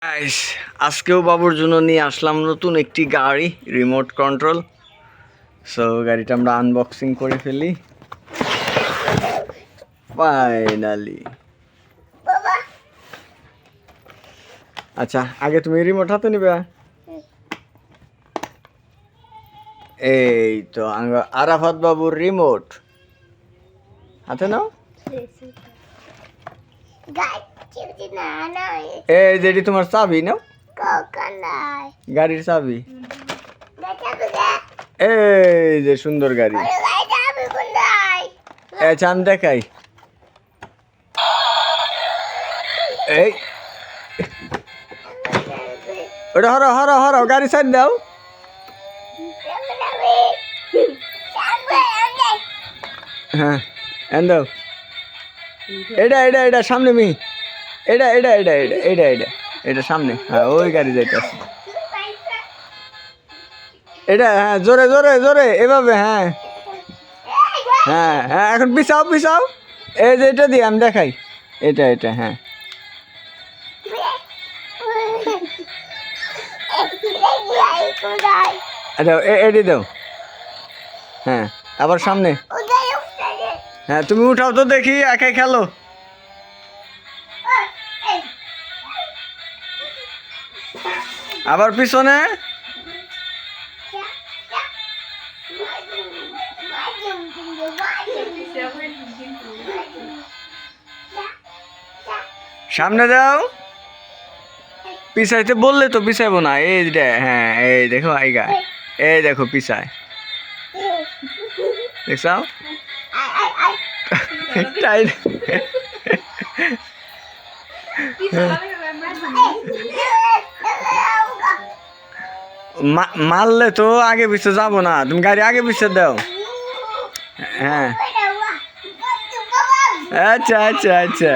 Guys, আজকেও বাবুর জন্য নিয়ে আসলাম নতুন একটি গাড়ি, রিমোট কন্ট্রোল। সো গাড়িটা আমরা আনবক্সিং করে ফেলি ফাইনালি। আচ্ছা, আগে তুমি রিমোট হাতে নিবে। এই তো আরাফাত বাবুর রিমোট হাতে নাও। এই যেটি তোমার চাবি নাও, গাড়ির চাবি। এই যে সুন্দর গাড়ি। আচ্ছা আমি দেখাই। এই ওটা হরো হরো হরো, গাড়ি সাইড দাও। হ্যাঁ এন দাও। এটা এটা এটা সামনে মি, এটা এটা এটা এটা এটা এটা এটা সামনে। হ্যাঁ ওই গাড়ি যাইতেছে এটা। হ্যাঁ জোরে জোরে জোরে এভাবে। হ্যাঁ হ্যাঁ হ্যাঁ এখন পিছাও পিছাও। এই যে এটা দিয়ে আমি দেখাই, এটা এটা। হ্যাঁ দাও, এটি দাও। হ্যাঁ আবার সামনে। হ্যাঁ তুমি উঠাও তো দেখি, একাই খেলো। আবার পিছনে। সামনে দাও। পিছাইতে বললে তো পিছাইবো না। এই যে হ্যাঁ এই দেখো আইগা, এই দেখো পিছায়, দেখছাও। মারলে তো আগে পিছিয়ে যাবো না, তুমি গাড়ি আগে পিছিয়ে দাও। হ্যাঁ আচ্ছা আচ্ছা আচ্ছা।